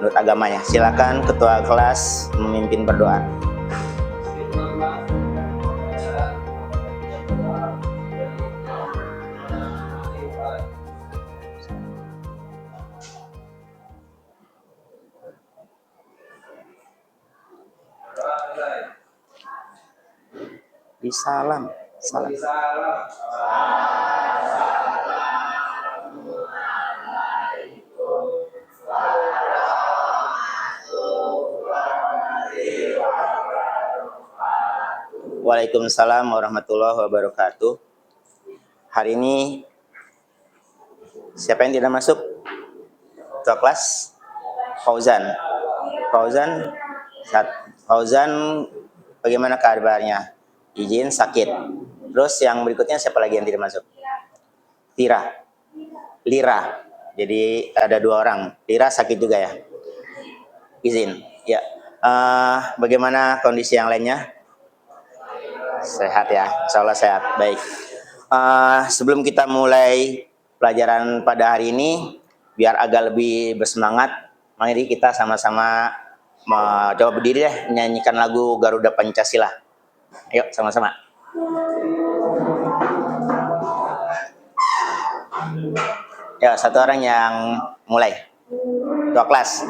menurut agamanya. Silakan ketua kelas memimpin berdoa. Salam. Waalaikumsalam warahmatullahi wabarakatuh. Hari ini siapa yang tidak masuk? Ketua kelas Fauzan. Fauzan, bagaimana kabarnya? Izin sakit. Terus yang berikutnya siapa lagi yang tidak masuk? Lira. Jadi ada 2 orang. Lira sakit juga ya? Izin. Ya. Bagaimana kondisi yang lainnya? Sehat ya, insya Allah sehat. Baik. Sebelum kita mulai pelajaran pada hari ini, biar agak lebih bersemangat, mari kita sama-sama coba berdiri deh, menyanyikan lagu Garuda Pancasila. Ayo sama-sama. Ya, satu orang yang mulai. Ketua kelas.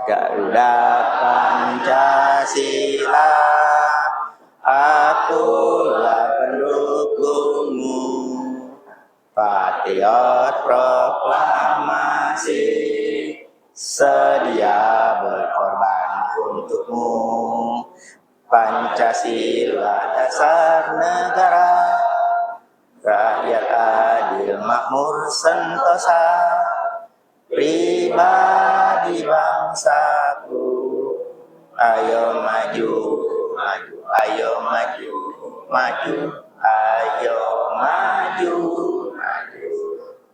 Garuda Pancasila, akulah pendukungmu, patriot proklamasi, sedia berkorban untukmu. Pancasila dasar negara, rakyat adil makmur sentosa, pribadi bangsaku, ayo maju, ayo maju, ayo maju.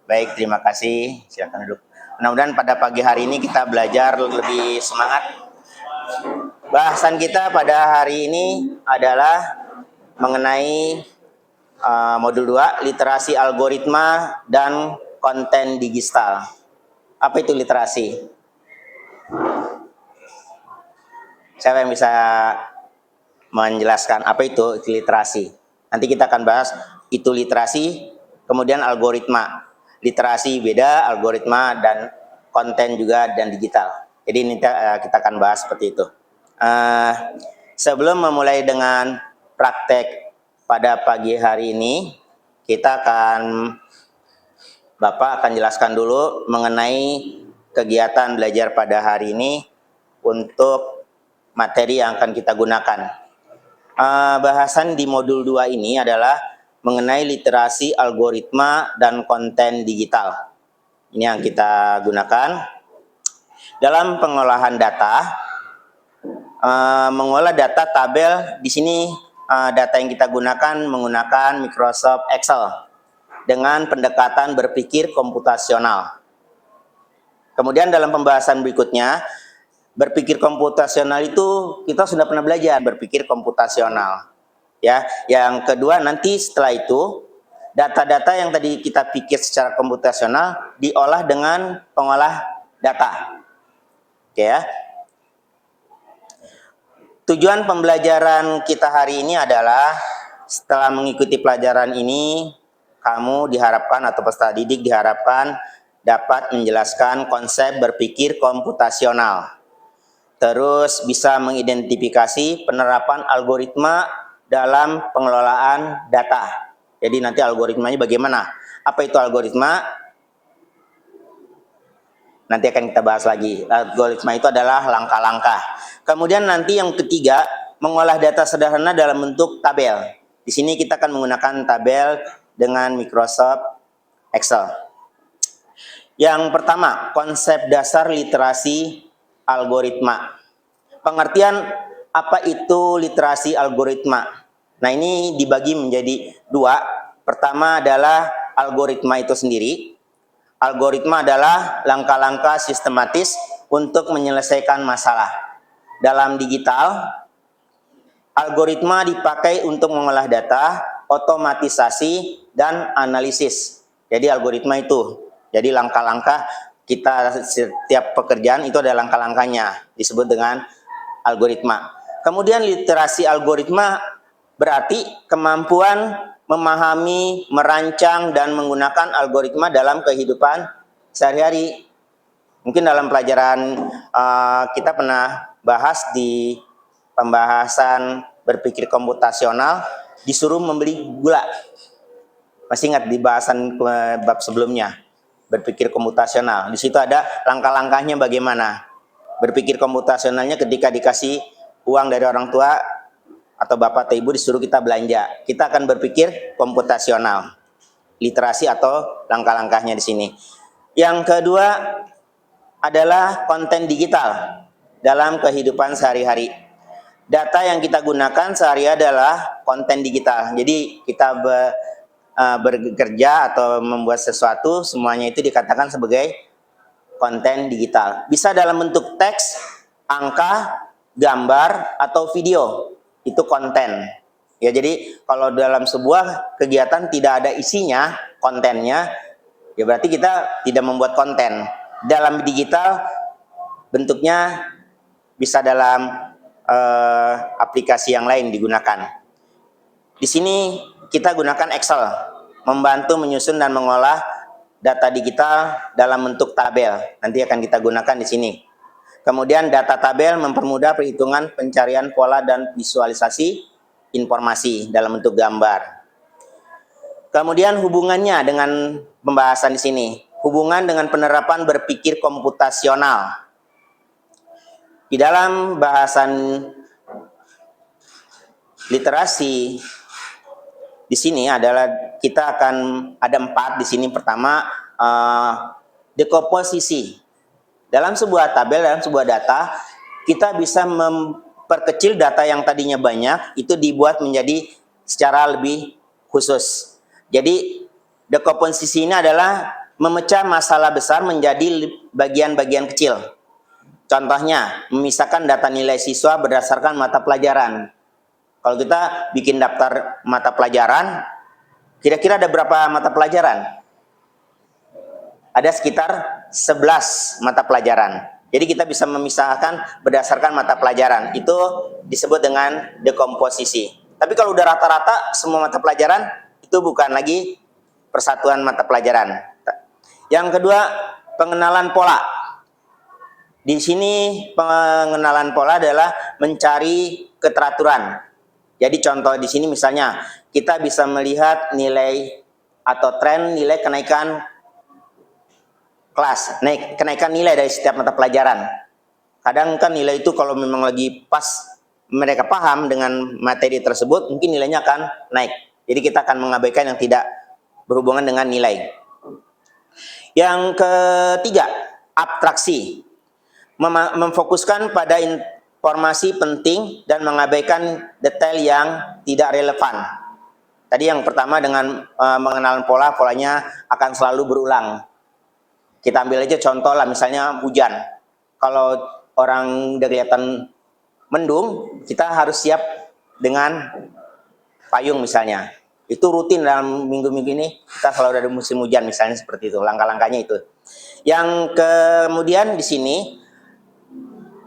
Baik, terima kasih. Silakan duduk. Mudah-mudahan pada pagi hari ini kita belajar lebih semangat. Bahasan kita pada hari ini adalah mengenai modul 2, literasi algoritma dan konten digital. Apa itu literasi? Siapa yang bisa menjelaskan apa itu literasi? Nanti kita akan bahas itu literasi, kemudian algoritma. Literasi beda, algoritma dan konten juga dan digital. Jadi ini kita akan bahas seperti itu. Sebelum memulai dengan praktek pada pagi hari ini, Bapak akan jelaskan dulu mengenai kegiatan belajar pada hari ini untuk materi yang akan kita gunakan. Bahasan di modul 2 ini adalah mengenai literasi algoritma dan konten digital. Ini yang kita gunakan. Dalam pengolahan data, mengolah data tabel, di sini data yang kita gunakan menggunakan Microsoft Excel dengan pendekatan berpikir komputasional. Kemudian dalam pembahasan berikutnya, berpikir komputasional itu kita sudah pernah belajar berpikir komputasional. Ya, yang kedua nanti setelah itu data-data yang tadi kita pikir secara komputasional diolah dengan pengolah data. Oke ya. Tujuan pembelajaran kita hari ini adalah setelah mengikuti pelajaran ini, kamu diharapkan atau peserta didik diharapkan dapat menjelaskan konsep berpikir komputasional. Terus bisa mengidentifikasi penerapan algoritma dalam pengelolaan data. Jadi nanti algoritmanya bagaimana? Apa itu algoritma? Nanti akan kita bahas lagi. Algoritma itu adalah langkah-langkah. Kemudian nanti yang ketiga, mengolah data sederhana dalam bentuk tabel. Di sini kita akan menggunakan tabel dengan Microsoft Excel. Yang pertama, konsep dasar literasi algoritma. Pengertian apa itu literasi algoritma? Nah, ini dibagi menjadi 2. Pertama adalah algoritma itu sendiri. Algoritma adalah langkah-langkah sistematis untuk menyelesaikan masalah. Dalam digital, algoritma dipakai untuk mengolah data, otomatisasi, dan analisis. Jadi algoritma itu. Jadi langkah-langkah kita setiap pekerjaan itu ada langkah-langkahnya, disebut dengan algoritma. Kemudian literasi algoritma berarti kemampuan memahami, merancang, dan menggunakan algoritma dalam kehidupan sehari-hari. Mungkin dalam pelajaran kita pernah bahas di pembahasan berpikir komputasional, disuruh membeli gula. Masih ingat di bahasan bab sebelumnya, berpikir komputasional. Di situ ada langkah-langkahnya bagaimana. Berpikir komputasionalnya ketika dikasih uang dari orang tua atau bapak atau ibu disuruh kita belanja. Kita akan berpikir komputasional. Literasi atau langkah-langkahnya di sini. Yang kedua adalah konten digital dalam kehidupan sehari-hari. Data yang kita gunakan sehari adalah konten digital. Jadi kita bekerja atau membuat sesuatu, semuanya itu dikatakan sebagai konten digital. Bisa dalam bentuk teks, angka, gambar, atau video. Itu konten. Ya, jadi kalau dalam sebuah kegiatan tidak ada isinya, kontennya, ya berarti kita tidak membuat konten. Dalam digital, bentuknya bisa dalam aplikasi yang lain digunakan. Di sini kita gunakan Excel, membantu menyusun dan mengolah data digital dalam bentuk tabel. Nanti akan kita gunakan di sini. Kemudian data tabel mempermudah perhitungan, pencarian pola, dan visualisasi informasi dalam bentuk gambar. Kemudian hubungannya dengan pembahasan di sini, hubungan dengan penerapan berpikir komputasional. Di dalam bahasan literasi di sini adalah kita akan ada 4 di sini. Pertama, dekomposisi. Dalam sebuah tabel, dalam sebuah data, kita bisa memperkecil data yang tadinya banyak, itu dibuat menjadi secara lebih khusus. Jadi, dekomposisi ini adalah memecah masalah besar menjadi bagian-bagian kecil. Contohnya, memisahkan data nilai siswa berdasarkan mata pelajaran. Kalau kita bikin daftar mata pelajaran, kira-kira ada berapa mata pelajaran? Ada sekitar 11 mata pelajaran. Jadi kita bisa memisahkan berdasarkan mata pelajaran. Itu disebut dengan dekomposisi. Tapi kalau udah rata-rata semua mata pelajaran, itu bukan lagi persatuan mata pelajaran. Yang kedua, pengenalan pola. Di sini pengenalan pola adalah mencari keteraturan. Jadi contoh di sini misalnya kita bisa melihat nilai atau tren nilai kenaikan kelas, kenaikan nilai dari setiap mata pelajaran. Kadang kan nilai itu kalau memang lagi pas mereka paham dengan materi tersebut, mungkin nilainya akan naik. Jadi kita akan mengabaikan yang tidak berhubungan dengan nilai. Yang ketiga, abstraksi. Memfokuskan pada informasi penting dan mengabaikan detail yang tidak relevan. Tadi yang pertama dengan mengenal pola, polanya akan selalu berulang. Kita ambil aja contoh lah, misalnya hujan. Kalau orang udah kelihatan mendung, kita harus siap dengan payung misalnya. Itu rutin dalam minggu-minggu ini, kita selalu ada musim hujan misalnya seperti itu, langkah-langkahnya itu. Yang kemudian di sini,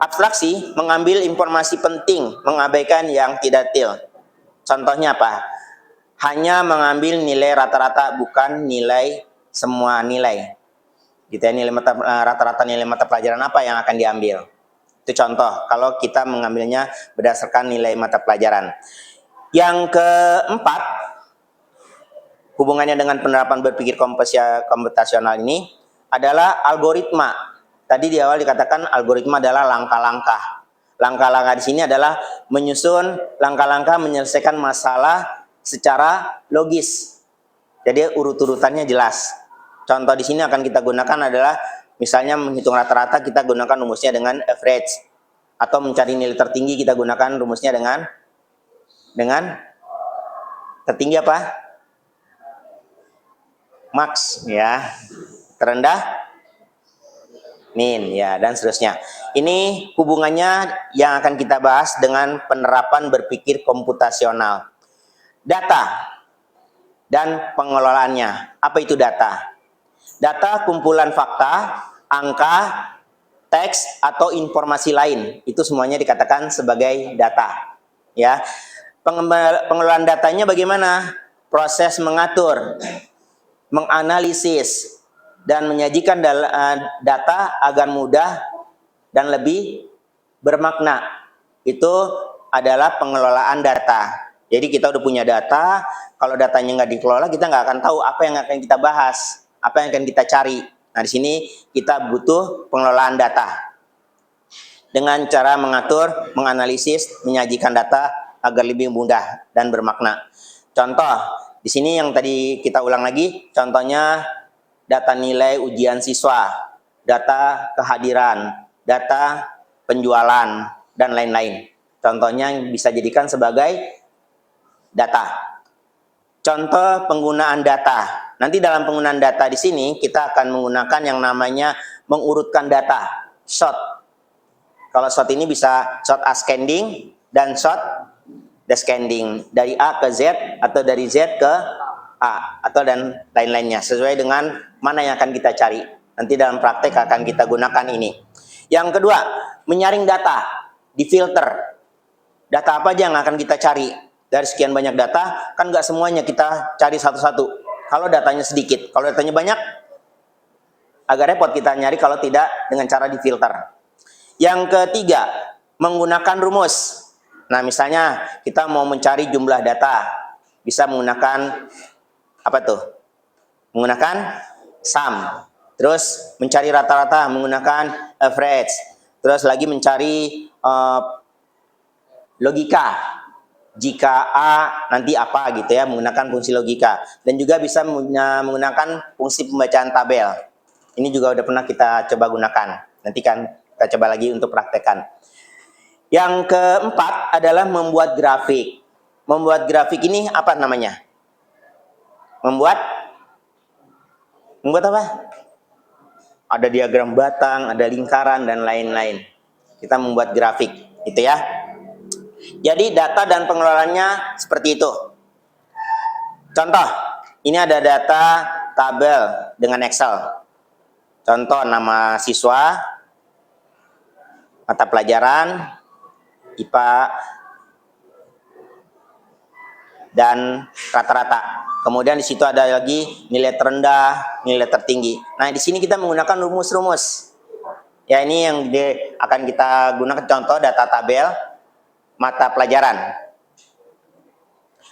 abstraksi mengambil informasi penting, mengabaikan yang tidak detail. Contohnya apa? Hanya mengambil nilai rata-rata, bukan nilai semua nilai. Gitu ya, rata-rata nilai mata pelajaran apa yang akan diambil. Itu contoh, kalau kita mengambilnya berdasarkan nilai mata pelajaran. Yang keempat, hubungannya dengan penerapan berpikir komputasional ini adalah algoritma. Tadi di awal dikatakan algoritma adalah langkah-langkah. Langkah-langkah di sini adalah menyusun langkah-langkah menyelesaikan masalah secara logis. Jadi urut-urutannya jelas. Contoh di sini akan kita gunakan adalah misalnya menghitung rata-rata, kita gunakan rumusnya dengan average. Atau mencari nilai tertinggi, kita gunakan rumusnya dengan tertinggi apa? Max, ya. Terendah min, ya, dan seterusnya. Ini hubungannya yang akan kita bahas dengan penerapan berpikir komputasional. Data. dan pengelolaannya. Apa itu data? Data kumpulan fakta, angka, teks atau informasi lain. Itu semuanya dikatakan sebagai data. Ya. Pengelolaan datanya bagaimana? Proses mengatur, menganalisis dan menyajikan data agar mudah dan lebih bermakna. Itu adalah pengelolaan data. Jadi kita udah punya data, kalau datanya nggak dikelola, kita nggak akan tahu apa yang akan kita bahas, apa yang akan kita cari. Nah, di sini kita butuh pengelolaan data dengan cara mengatur, menganalisis, menyajikan data agar lebih mudah dan bermakna. Contoh, di sini yang tadi kita ulang lagi, contohnya data nilai ujian siswa, data kehadiran, data penjualan, dan lain-lain. Contohnya yang bisa jadikan sebagai data. Contoh penggunaan data. Nanti dalam penggunaan data di sini kita akan menggunakan yang namanya mengurutkan data, sort. Kalau sort ini bisa sort ascending dan sort descending, dari A ke Z atau dari Z ke A atau dan lain-lainnya sesuai dengan mana yang akan kita cari. Nanti dalam praktek akan kita gunakan ini. Yang kedua, menyaring data, difilter. Data apa aja yang akan kita cari? Dari sekian banyak data, kan nggak semuanya kita cari satu-satu. Kalau datanya sedikit, kalau datanya banyak, agak repot kita nyari kalau tidak dengan cara difilter. Yang ketiga, menggunakan rumus. Nah, misalnya kita mau mencari jumlah data, bisa menggunakan apa tuh? Menggunakan sum. Terus mencari rata-rata menggunakan average. Terus lagi mencari logika. Jika A nanti apa gitu ya, menggunakan fungsi logika. Dan juga bisa menggunakan fungsi pembacaan tabel. Ini juga udah pernah kita coba gunakan. Nanti kan kita coba lagi untuk praktekkan. Yang keempat adalah membuat grafik. Membuat grafik ini apa namanya? Membuat apa? Ada diagram batang, ada lingkaran, dan lain-lain. Kita membuat grafik, gitu ya. Jadi data dan pengelolaannya seperti itu. Contoh, ini ada data tabel dengan Excel. Contoh nama siswa, mata pelajaran, IPA, dan rata-rata. Kemudian di situ ada lagi nilai terendah, nilai tertinggi. Nah, di sini kita menggunakan rumus-rumus. Ya, ini yang akan kita gunakan contoh data tabel mata pelajaran.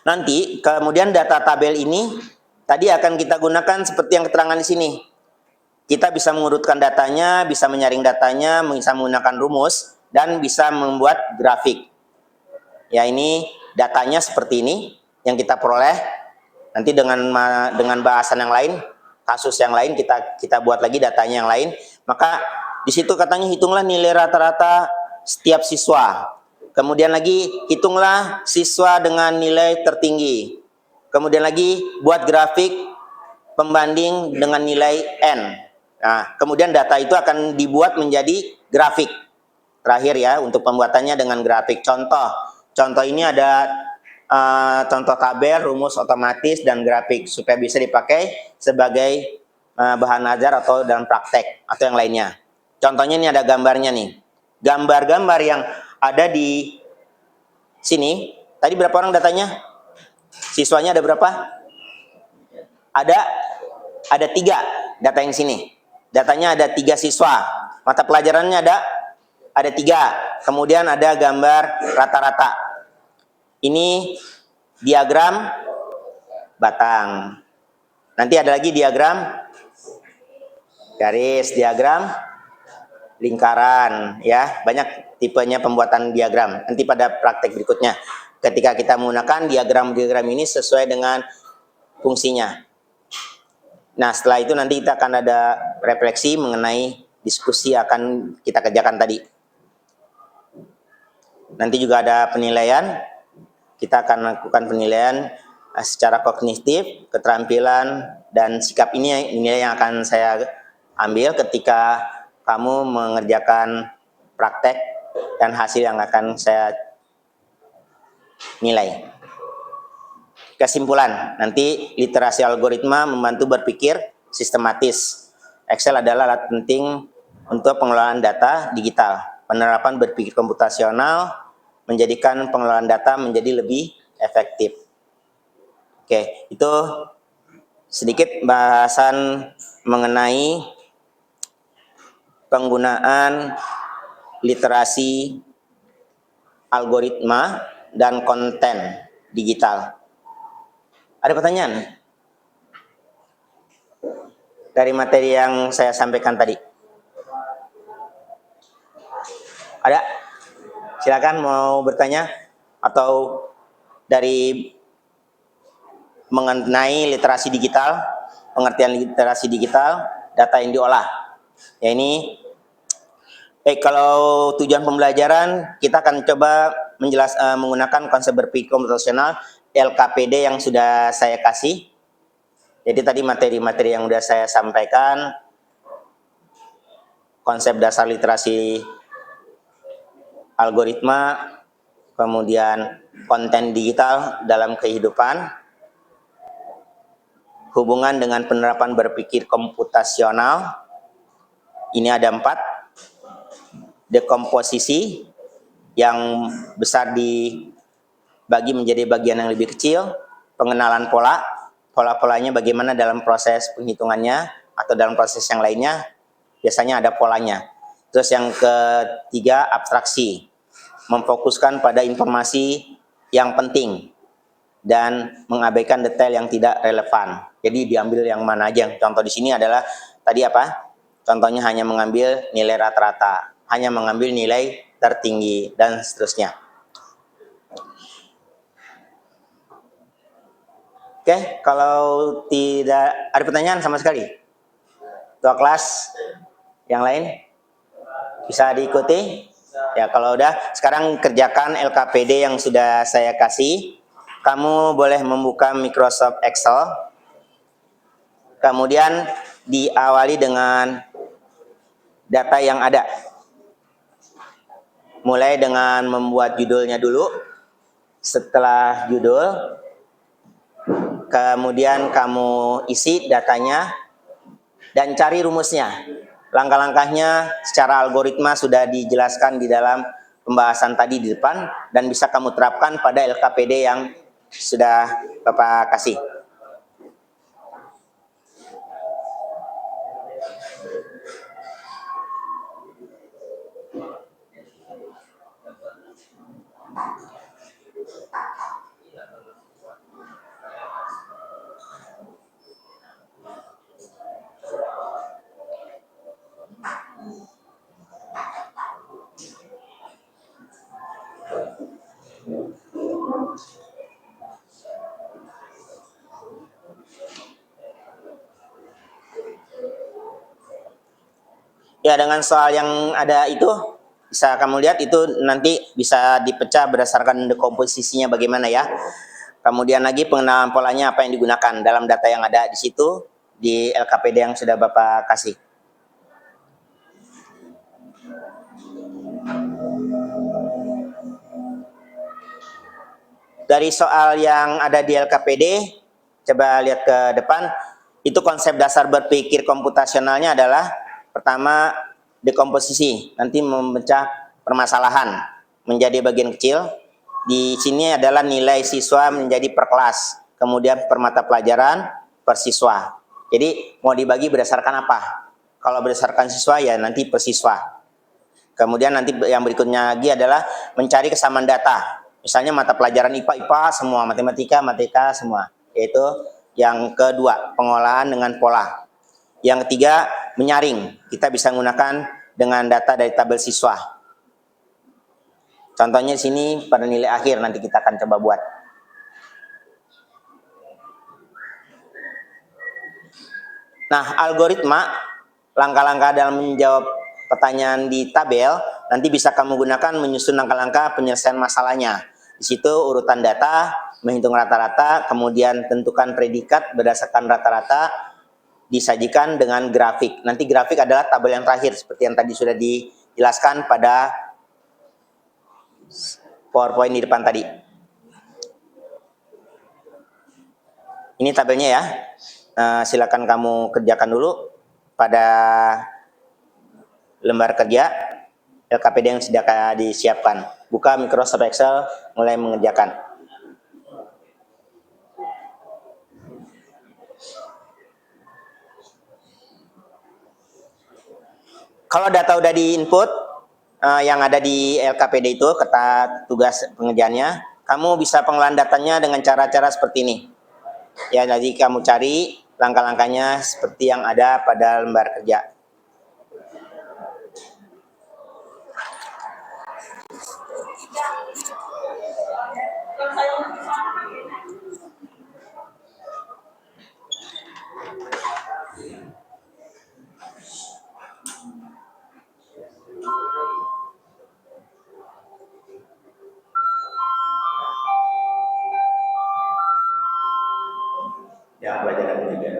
Nanti kemudian data tabel ini tadi akan kita gunakan seperti yang keterangan di sini. Kita bisa mengurutkan datanya, bisa menyaring datanya, bisa menggunakan rumus, dan bisa membuat grafik. Ya, ini datanya seperti ini yang kita peroleh. Nanti dengan bahasan yang lain, kasus yang lain, kita buat lagi datanya yang lain. Maka di situ katanya hitunglah nilai rata-rata setiap siswa. Kemudian lagi hitunglah siswa dengan nilai tertinggi. Kemudian lagi buat grafik pembanding dengan nilai N. Nah, kemudian data itu akan dibuat menjadi grafik. Terakhir ya, untuk pembuatannya dengan grafik. Contoh ini ada contoh tabel, rumus otomatis, dan grafik supaya bisa dipakai sebagai bahan ajar atau dalam praktek atau yang lainnya. Contohnya ini ada gambarnya nih. Gambar-gambar yang ada di sini. Tadi berapa orang datanya? Siswanya ada berapa? Ada 3 data yang sini. Datanya ada 3 siswa. Mata pelajarannya ada 3. Kemudian ada gambar rata-rata. Ini diagram batang. Nanti ada lagi diagram garis, diagram lingkaran, ya. Banyak tipenya pembuatan diagram. Nanti pada praktek berikutnya ketika kita menggunakan diagram-diagram ini sesuai dengan fungsinya. Nah, setelah itu nanti kita akan ada refleksi mengenai diskusi akan kita kerjakan tadi. Nanti juga ada penilaian. Kita akan lakukan penilaian secara kognitif, keterampilan, dan sikap. Ini nilai yang akan saya ambil ketika kamu mengerjakan praktek dan hasil yang akan saya nilai. Kesimpulan, nanti literasi algoritma membantu berpikir sistematis. Excel adalah alat penting untuk pengelolaan data digital. Penerapan berpikir komputasional menjadikan pengelolaan data menjadi lebih efektif. Oke, itu sedikit bahasan mengenai penggunaan literasi algoritma dan konten digital. Ada pertanyaan dari materi yang saya sampaikan tadi? Ada? Silakan mau bertanya atau dari mengenai literasi digital, pengertian literasi digital, data yang diolah. Ya ini, kalau tujuan pembelajaran kita akan coba menggunakan konsep berpikir komputasional LKPD yang sudah saya kasih. Jadi tadi materi-materi yang sudah saya sampaikan, konsep dasar literasi algoritma, kemudian konten digital dalam kehidupan, hubungan dengan penerapan berpikir komputasional, ini ada 4, dekomposisi yang besar dibagi menjadi bagian yang lebih kecil, pengenalan pola-polanya bagaimana dalam proses penghitungannya atau dalam proses yang lainnya, biasanya ada polanya. Terus yang ketiga, abstraksi, memfokuskan pada informasi yang penting dan mengabaikan detail yang tidak relevan. Jadi diambil yang mana aja. Contoh di sini adalah tadi apa? Contohnya hanya mengambil nilai rata-rata, hanya mengambil nilai tertinggi, dan seterusnya. Oke, kalau tidak ada pertanyaan sama sekali, ketua kelas yang lain bisa diikuti. Ya, kalau udah, sekarang kerjakan LKPD yang sudah saya kasih. Kamu boleh membuka Microsoft Excel. Kemudian diawali dengan data yang ada. Mulai dengan membuat judulnya dulu. Setelah judul, kemudian kamu isi datanya dan cari rumusnya. Langkah-langkahnya secara algoritma sudah dijelaskan di dalam pembahasan tadi di depan dan bisa kamu terapkan pada LKPD yang sudah Bapak kasih. Ya, dengan soal yang ada itu bisa kamu lihat, itu nanti bisa dipecah berdasarkan dekomposisinya bagaimana ya. Kemudian lagi pengenalan polanya apa yang digunakan dalam data yang ada di situ di LKPD yang sudah Bapak kasih. Dari soal yang ada di LKPD, coba lihat ke depan, itu konsep dasar berpikir komputasionalnya adalah pertama dekomposisi, nanti memecah permasalahan menjadi bagian kecil. Di sini adalah nilai siswa menjadi per kelas, kemudian per mata pelajaran, per siswa. Jadi mau dibagi berdasarkan apa? Kalau berdasarkan siswa ya nanti per siswa. Kemudian nanti yang berikutnya lagi adalah mencari kesamaan data. Misalnya mata pelajaran IPA semua, matematika semua. Yaitu yang kedua, pengolahan dengan pola. Yang ketiga, menyaring. Kita bisa menggunakan dengan data dari tabel siswa. Contohnya di sini pada nilai akhir nanti kita akan coba buat. Nah, algoritma, langkah-langkah dalam menjawab pertanyaan di tabel, nanti bisa kamu gunakan menyusun langkah-langkah penyelesaian masalahnya. Di situ urutan data, menghitung rata-rata, kemudian tentukan predikat berdasarkan rata-rata, disajikan dengan grafik. Nanti grafik adalah tabel yang terakhir, seperti yang tadi sudah dijelaskan pada PowerPoint di depan tadi. Ini tabelnya ya. Silakan kamu kerjakan dulu pada lembar kerja LKPD yang sudah disiapkan. Buka Microsoft Excel, mulai mengerjakan. Kalau data udah di-input, yang ada di LKPD itu, kata tugas pengerjaannya, kamu bisa pengelolaan datanya dengan cara-cara seperti ini. Ya, jadi kamu cari langkah-langkahnya seperti yang ada pada lembar kerja. Ya, pelajaran juga.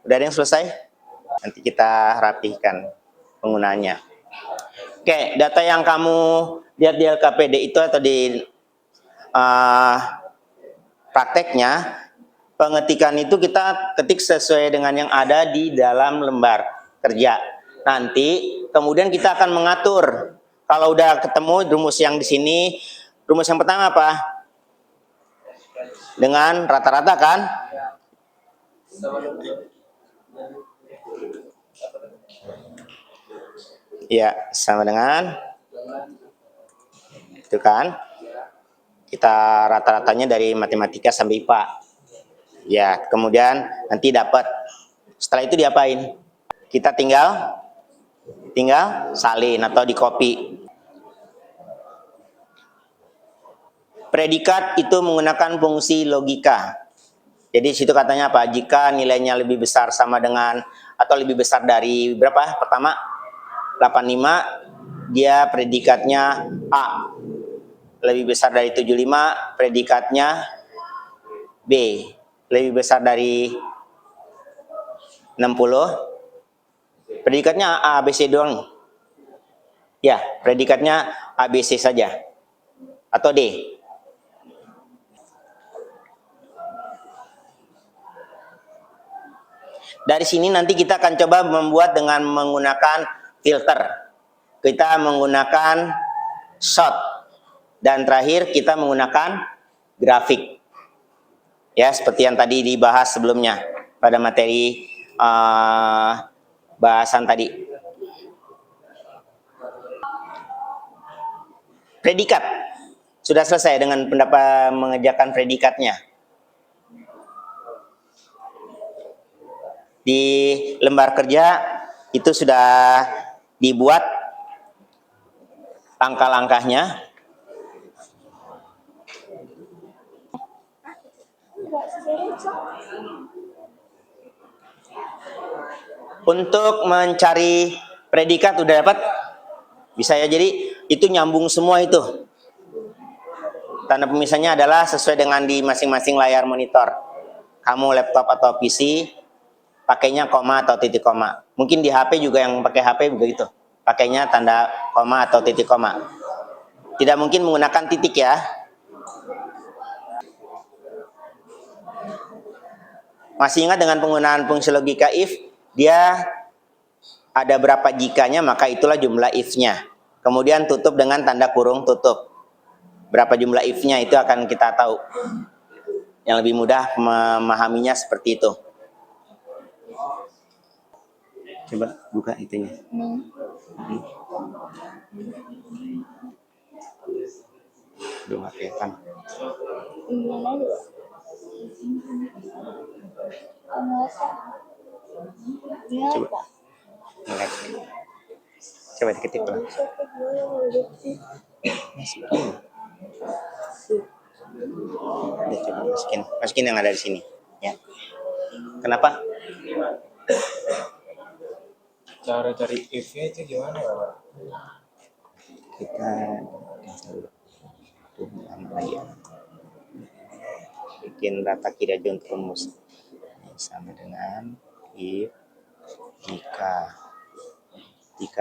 Udah ada yang selesai? Nanti kita rapihkan penggunaannya. Oke, data yang kamu lihat di LKPD itu atau di prakteknya, pengetikan itu kita ketik sesuai dengan yang ada di dalam lembar kerja. Nanti kemudian kita akan mengatur. Kalau udah ketemu rumus yang di sini, rumus yang pertama apa? Dengan rata-rata kan? Ya, sama dengan itu kan? Kita rata-ratanya dari matematika sampai IPA. Ya, kemudian nanti dapat. Setelah itu diapain? Kita tinggal salin atau di copy. Predikat itu menggunakan fungsi logika. Jadi situ katanya apa? Jika nilainya lebih besar sama dengan atau lebih besar dari berapa? Pertama 85, dia predikatnya A. Lebih besar dari 75, predikatnya B. Lebih besar dari 60, predikatnya A, B, C doang. Ya, predikatnya A, B, C saja. Atau D. Dari sini nanti kita akan coba membuat dengan menggunakan filter. Kita menggunakan shot. Dan terakhir kita menggunakan grafik. Ya, seperti yang tadi dibahas sebelumnya pada materi bahasan tadi. Predikat. Sudah selesai dengan pendapat mengerjakan predikatnya. Di lembar kerja itu sudah dibuat langkah-langkahnya. Untuk mencari predikat udah dapat? Bisa ya, jadi itu nyambung semua itu. Tanda pemisahnya adalah sesuai dengan di masing-masing layar monitor. Kamu laptop atau PC, pakainya koma atau titik koma. Mungkin di HP juga yang pakai HP begitu. Pakainya tanda koma atau titik koma. Tidak mungkin menggunakan titik ya. Masih ingat dengan penggunaan fungsi logika if, dia ada berapa jikanya, maka itulah jumlah if-nya. Kemudian tutup dengan tanda kurung tutup. Berapa jumlah if-nya itu akan kita tahu. Yang lebih mudah memahaminya seperti itu. Coba buka itunya. Udah nggak kelihatan. Coba ngeliat. Coba diketik lah. Masukin. Udah coba masukin yang ada di sini. Ya. Kenapa? Cara cari if-nya itu gimana ya, Pak? Kita tuh lagi ya. Bikin rata kiri aja untuk rumus. Sama dengan if jika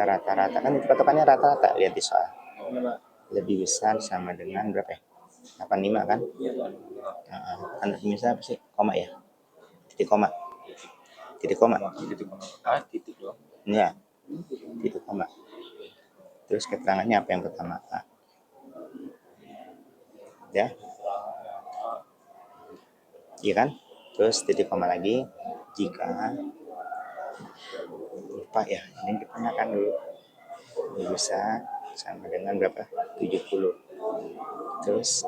rata-rata kan itu patokannya rata-rata, lihat di soal. Lebih besar sama dengan berapa ya? 85 kan? Kan misalnya apa sih? Koma ya? Titik koma. Titik koma. Titik doang. Iya. Titik koma. Terus keterangannya apa yang pertama? A. Ya. Iya kan? Terus titik koma lagi jika lupa ya, ini kita tanyakan dulu. Bisa sama dengan berapa? 70. Terus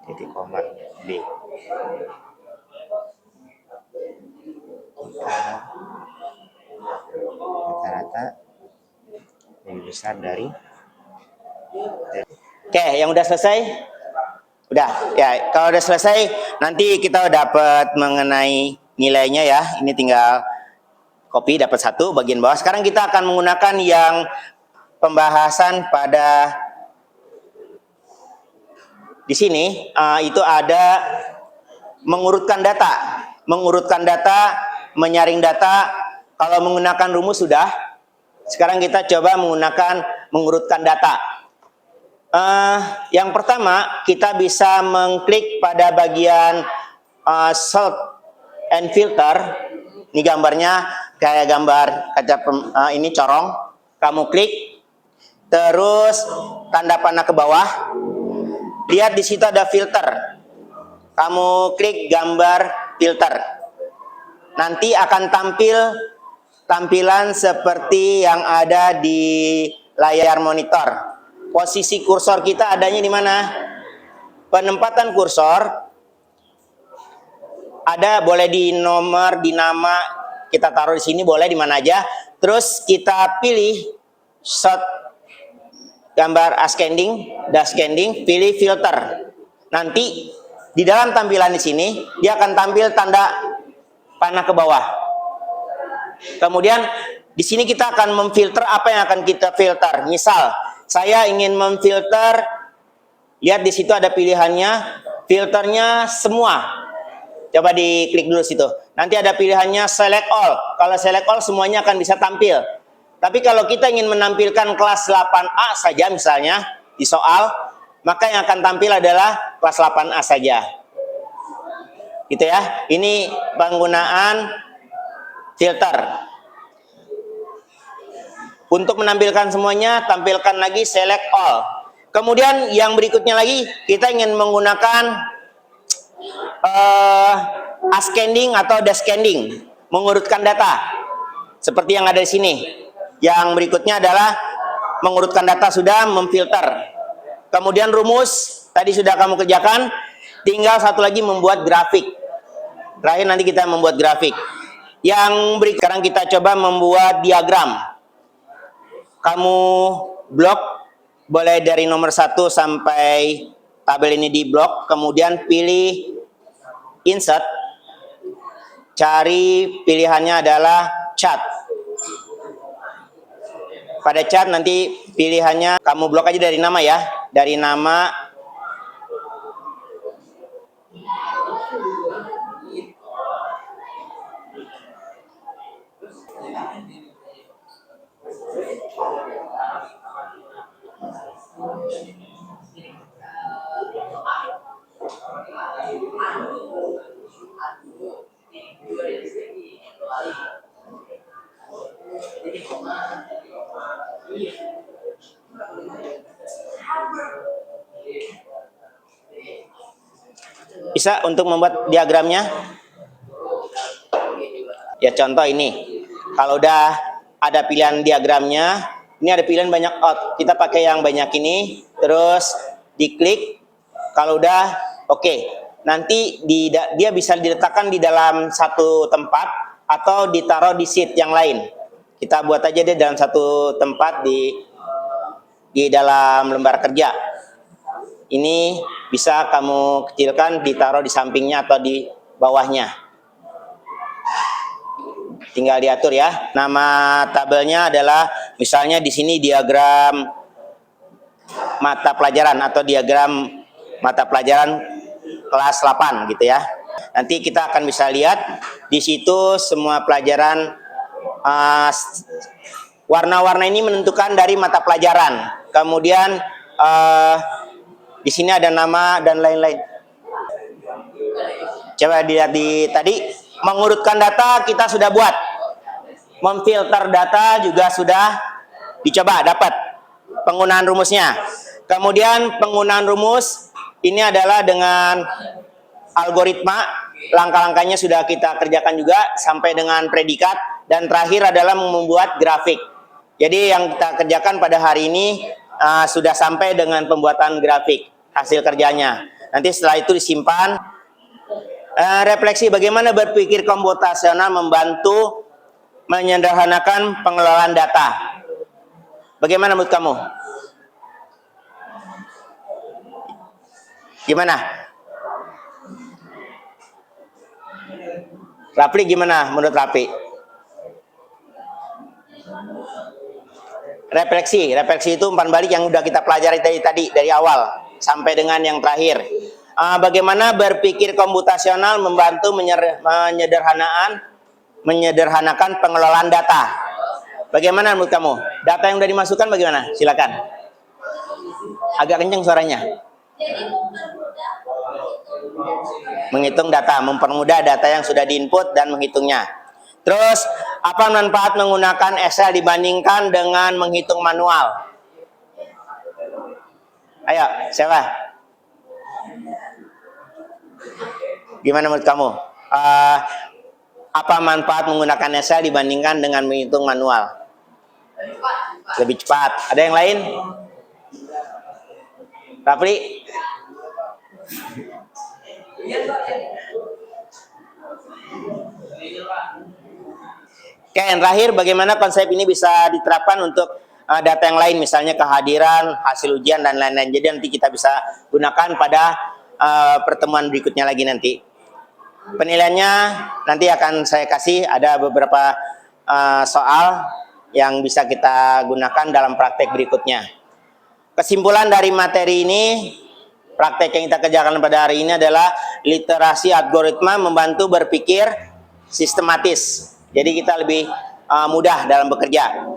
titik koma B. Rata-rata lebih besar dari. Oke, yang udah selesai? Udah, ya. Kalau udah selesai, nanti kita dapat mengenai nilainya ya. Ini tinggal copy, dapat 1 bagian bawah. Sekarang kita akan menggunakan yang pembahasan pada di sini. Itu ada mengurutkan data, menyaring data. Kalau menggunakan rumus sudah. Sekarang kita coba menggunakan mengurutkan data. Yang pertama, kita bisa mengklik pada bagian sort and filter. Ini gambarnya kayak gambar kaca ini corong. Kamu klik, terus tanda panah ke bawah. Lihat di situ ada filter. Kamu klik gambar filter. Nanti akan tampilan seperti yang ada di layar monitor. Posisi kursor kita adanya di mana? Penempatan kursor ada, boleh di nomor, di nama, kita taruh di sini, boleh di mana aja. Terus kita pilih shot gambar ascending, pilih filter. Nanti di dalam tampilan di sini dia akan tampil tanda panah ke bawah. Kemudian di sini kita akan memfilter apa yang akan kita filter. Misal saya ingin memfilter, lihat di situ ada pilihannya, filternya semua. Coba diklik dulu situ. Nanti ada pilihannya select all. Kalau select all semuanya akan bisa tampil. Tapi kalau kita ingin menampilkan kelas 8A saja misalnya di soal, maka yang akan tampil adalah kelas 8A saja. Gitu ya. Ini penggunaan filter. Untuk menampilkan semuanya, tampilkan lagi select all. Kemudian yang berikutnya lagi, kita ingin menggunakan ascending atau descending, mengurutkan data. Seperti yang ada di sini. Yang berikutnya adalah mengurutkan data, sudah memfilter. Kemudian rumus, tadi sudah kamu kerjakan. Tinggal satu lagi, membuat grafik. Terakhir nanti kita membuat grafik. Yang berikutnya, sekarang kita coba membuat diagram. Kamu blok, boleh dari nomor 1 sampai tabel ini di blok, kemudian pilih insert, cari pilihannya adalah chart. Pada chart nanti pilihannya kamu blok aja dari nama ya, dari nama. Bisa untuk membuat diagramnya? Ya contoh ini. Kalau udah ada pilihan diagramnya. Ini ada pilihan banyak out. Kita pakai yang banyak ini, terus diklik. Kalau udah oke. Nanti dia bisa diletakkan di dalam satu tempat atau ditaruh di sheet yang lain. Kita buat aja dia dalam satu tempat di dalam lembar kerja. Ini bisa kamu kecilkan, ditaruh di sampingnya atau di bawahnya. Tinggal diatur ya. Nama tabelnya adalah misalnya di sini diagram mata pelajaran atau diagram mata pelajaran kelas 8 gitu ya. Nanti kita akan bisa lihat di situ semua pelajaran, warna-warna ini menentukan dari mata pelajaran. Kemudian di sini ada nama dan lain-lain. Coba dilihat tadi mengurutkan data kita sudah buat. Memfilter data juga sudah dicoba dapat penggunaan rumusnya. Kemudian penggunaan rumus ini adalah dengan algoritma, langkah-langkahnya sudah kita kerjakan juga sampai dengan predikat, dan terakhir adalah membuat grafik. Jadi yang kita kerjakan pada hari ini sudah sampai dengan pembuatan grafik hasil kerjanya. Nanti setelah itu disimpan. Refleksi bagaimana berpikir komputasional membantu menyederhanakan pengelolaan data. Bagaimana menurut kamu? Gimana? Rapli gimana menurut Rapli? Refleksi itu umpan balik yang udah kita pelajari tadi dari awal sampai dengan yang terakhir. Bagaimana berpikir komputasional membantu menyederhanakan pengelolaan data. Bagaimana menurut kamu? Data yang sudah dimasukkan bagaimana? Silakan. Agak kencang suaranya. Menghitung data, mempermudah data yang sudah diinput dan menghitungnya. Terus, apa manfaat menggunakan Excel dibandingkan dengan menghitung manual? Ayo, siapa? Gimana menurut kamu? Apa manfaat menggunakan Excel dibandingkan dengan menghitung manual? Lebih cepat. Ada yang lain? Rapli? Oke, yang terakhir bagaimana konsep ini bisa diterapkan untuk data yang lain, misalnya kehadiran, hasil ujian, dan lain-lain. Jadi nanti kita bisa gunakan pada pertemuan berikutnya lagi nanti. Penilaiannya nanti akan saya kasih, ada beberapa soal yang bisa kita gunakan dalam praktek berikutnya. Kesimpulan dari materi ini, praktek yang kita kerjakan pada hari ini adalah literasi algoritma membantu berpikir sistematis. Jadi kita lebih mudah dalam bekerja.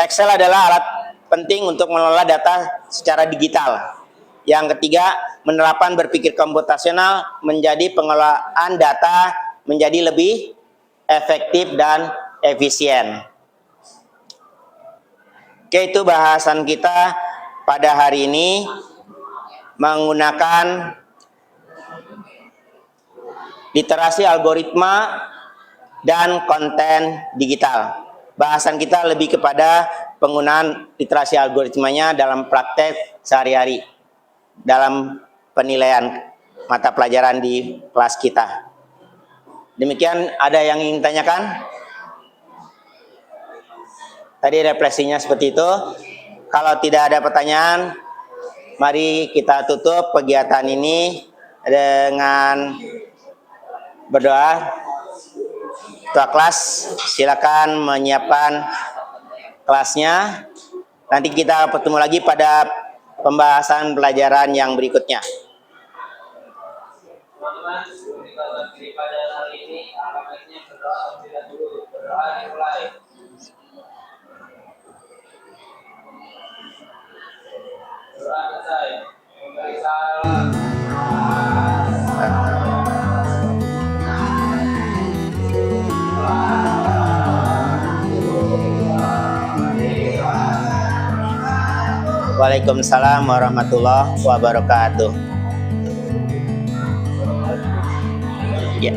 Excel adalah alat penting untuk mengelola data secara digital. Yang ketiga, menerapkan berpikir komputasional menjadi pengelolaan data menjadi lebih efektif dan efisien. Oke, itu bahasan kita pada hari ini menggunakan literasi algoritma dan konten digital. Bahasan kita lebih kepada penggunaan literasi algoritmanya dalam praktek sehari-hari, dalam penilaian mata pelajaran di kelas kita. Demikian, ada yang ingin tanyakan? Tadi refleksinya seperti itu. Kalau tidak ada pertanyaan, mari kita tutup kegiatan ini dengan berdoa. Ketua kelas, silakan menyiapkan kelasnya. Nanti kita bertemu lagi pada pembahasan pelajaran yang berikutnya. Teman-teman, pada hari ini, alhamdulillah berdoa terlebih dahulu. Berdoa dimulai. Doa selesai. Memberi salam. Waalaikumsalam warahmatullahi wabarakatuh. Ya.